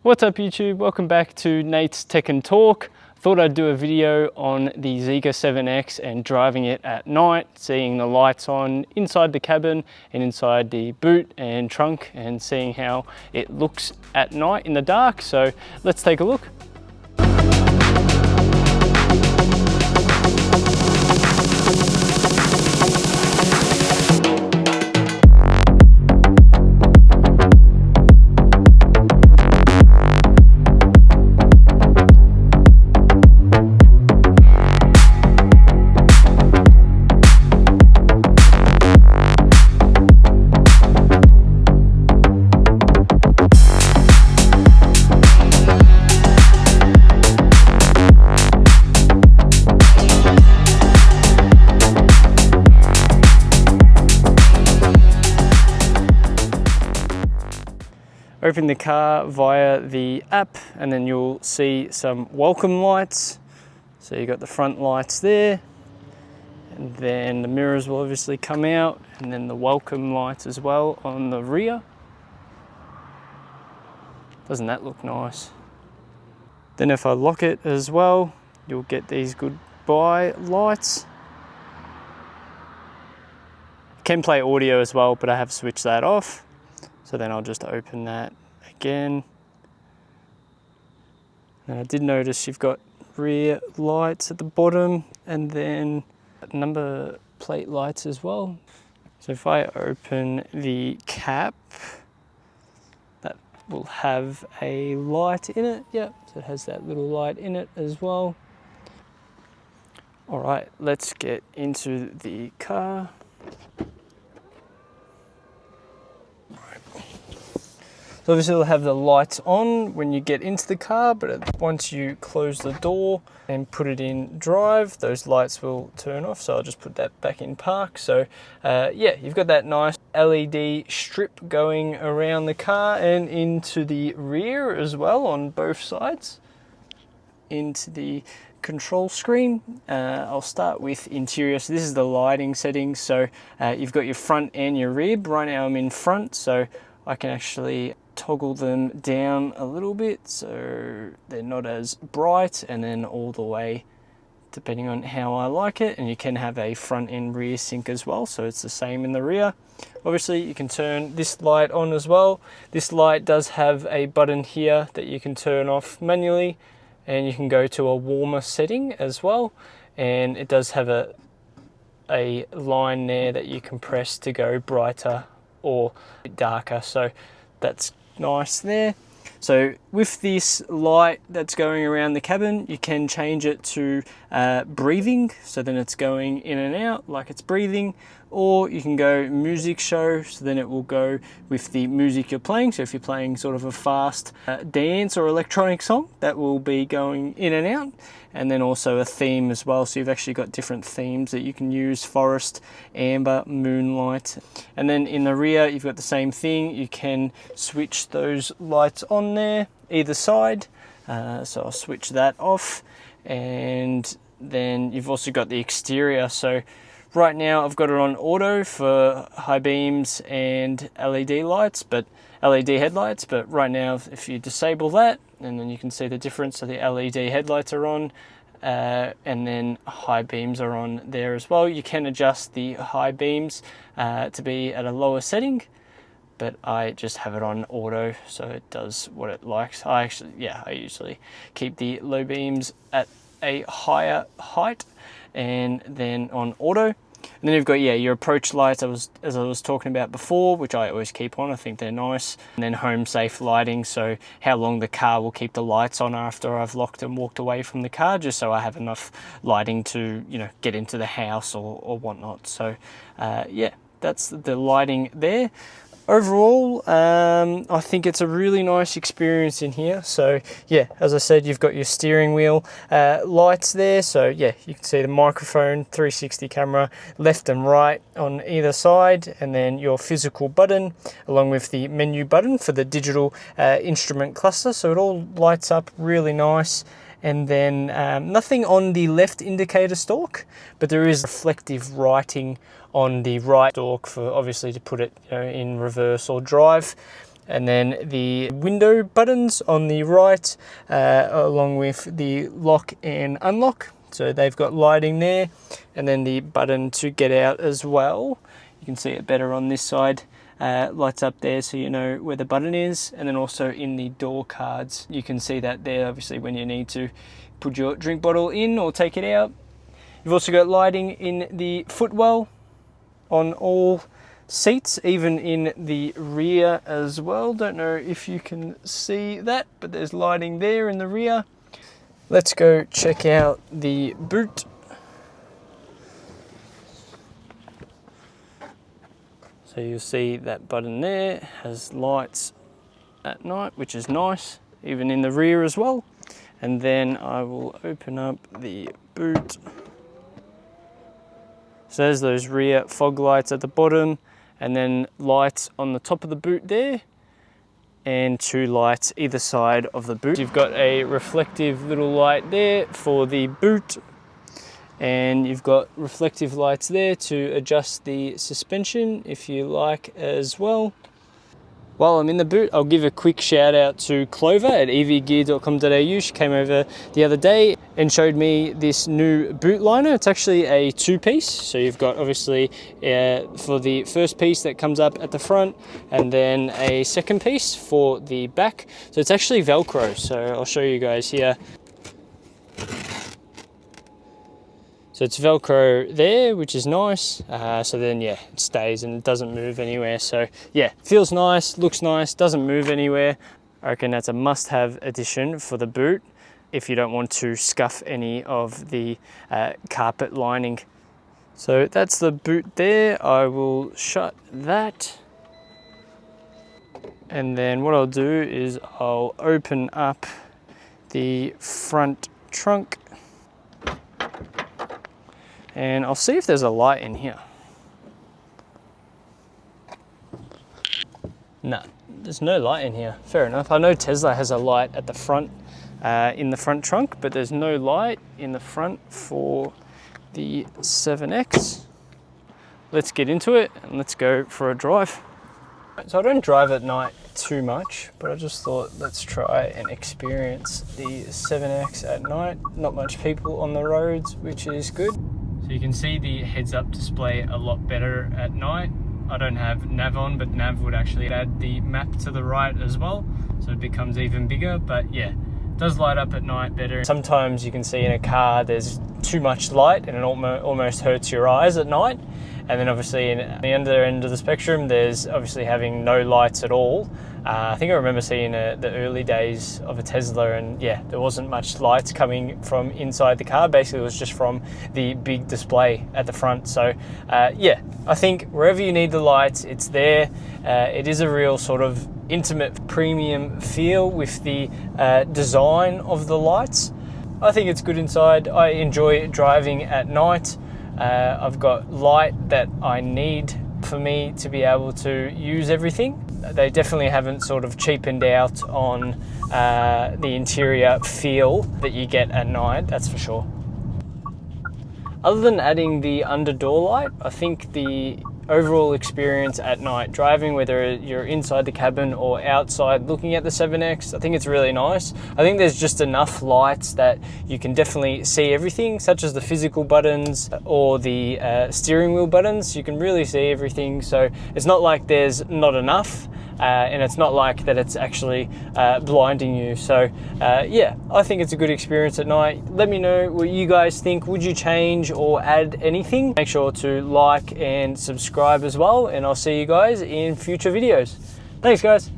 What's up YouTube? Welcome back to Nate's Tech and Talk. Thought I'd do a video on the Zeekr 7X and driving it at night, seeing the lights on inside the cabin and inside the boot and trunk and seeing how it looks at night in the dark. So let's take a look. Open the car via the app and then you'll see some welcome lights. So you got the front lights there, and then the mirrors will obviously come out, and then the welcome lights as well on the rear. Doesn't that look nice? Then if I lock it as well, you'll get these goodbye lights. You can play audio as well, but I have switched that off. So then I'll just open that again. And I did notice you've got rear lights at the bottom and then number plate lights as well. So if I open the cap, that will have a light in it. Yep, so it has that little light in it as well. All right, let's get into the car. So obviously it'll have the lights on when you get into the car, but once you close the door and put it in drive, those lights will turn off. So I'll just put that back in park. So yeah, you've got that nice LED strip going around the car and into the rear as well on both sides. Into the control screen, I'll start with interior. So this is the lighting settings. So you've got your front and your rear. Right now I'm in front, so I can actually toggle them down a little bit so they're not as bright, and then all the way depending on how I like it. And you can have a front and rear sync as well, so it's the same in the rear. Obviously you can turn this light on as well. This light does have a button here that you can turn off manually, and you can go to a warmer setting as well, and it does have a line there that you can press to go brighter or darker, so that's nice there. So with this light that's going around the cabin, you can change it to breathing, so then it's going in and out like it's breathing, or you can go music show, so then it will go with the music you're playing. So if you're playing sort of a fast dance or electronic song, that will be going in and out. And then also a theme as well, so you've actually got different themes that you can use: forest, amber, moonlight. And then in the rear you've got the same thing. You can switch those lights on there either side, so I'll switch that off. And then you've also got the exterior. So right now I've got it on auto for high beams and LED lights, but LED headlights, but right now if you disable that, and then you can see the difference. So the LED headlights are on, and then high beams are on there as well. You can adjust the high beams to be at a lower setting, but I just have it on auto, so it does what it likes. I usually keep the low beams at a higher height and then on auto. And then you've got, your approach lights, as I was talking about before, which I always keep on. I think they're nice. And then home safe lighting, so how long the car will keep the lights on after I've locked and walked away from the car, just so I have enough lighting to, get into the house or whatnot. So yeah, that's the lighting there. Overall, I think it's a really nice experience in here. So yeah, as I said, you've got your steering wheel lights there. So yeah, you can see the microphone, 360 camera, left and right on either side, and then your physical button along with the menu button for the digital instrument cluster. So it all lights up really nice. And then nothing on the left indicator stalk, but there is reflective writing on the right stalk for obviously to put it in reverse or drive. And then the window buttons on the right, along with the lock and unlock. So they've got lighting there, and then the button to get out as well. You can see it better on this side. Lights up there so you know where the button is, and then also in the door cards you can see that there, obviously, when you need to put your drink bottle in or take it out. You've also got lighting in the footwell on all seats, even in the rear as well. Don't know if you can see that, but there's lighting there in the rear. Let's go check out the boot. So you'll see that button there has lights at night, which is nice, even in the rear as well. And then I will open up the boot. So there's those rear fog lights at the bottom, and then lights on the top of the boot there, and 2 lights either side of the boot. You've got a reflective little light there for the boot, and you've got reflective lights there to adjust the suspension if you like as well. While I'm in the boot, I'll give a quick shout out to Clover at evgear.com.au. She came over the other day and showed me this new boot liner. It's actually a 2-piece. So you've got, obviously, for the first piece that comes up at the front, and then a second piece for the back. So it's actually Velcro. So I'll show you guys here. So it's Velcro there, which is nice. So then, yeah, it stays and it doesn't move anywhere. So yeah, feels nice, looks nice, doesn't move anywhere. I reckon that's a must-have addition for the boot if you don't want to scuff any of the carpet lining. So that's the boot there. I will shut that. And then what I'll do is I'll open up the front trunk, and I'll see if there's a light in here. No, there's no light in here. Fair enough. I know Tesla has a light at the front, in the front trunk, but there's no light in the front for the 7X. Let's get into it and let's go for a drive. So I don't drive at night too much, but I just thought let's try and experience the 7X at night. Not much people on the roads, which is good. So you can see the heads-up display a lot better at night. I don't have nav on, but nav would actually add the map to the right as well, so it becomes even bigger. But yeah, it does light up at night better. Sometimes you can see in a car there's too much light and it almost hurts your eyes at night. And then obviously in the other end of the spectrum, there's obviously having no lights at all. I think I remember seeing the early days of a Tesla, and yeah, there wasn't much lights coming from inside the car. Basically, it was just from the big display at the front. So yeah, I think wherever you need the lights, it's there. It is a real sort of intimate premium feel with the design of the lights. I think it's good inside. I enjoy driving at night. I've got light that I need for me to be able to use everything. They definitely haven't sort of cheapened out on the interior feel that you get at night, that's for sure. Other than adding the under door light, I think the overall experience at night driving, whether you're inside the cabin or outside looking at the 7X, I think it's really nice. I think there's just enough lights that you can definitely see everything, such as the physical buttons or the steering wheel buttons. You can really see everything, so it's not like there's not enough. And it's not like that it's actually blinding you. So yeah, I think it's a good experience at night. Let me know what you guys think. Would you change or add anything? Make sure to like and subscribe as well, and I'll see you guys in future videos. Thanks guys.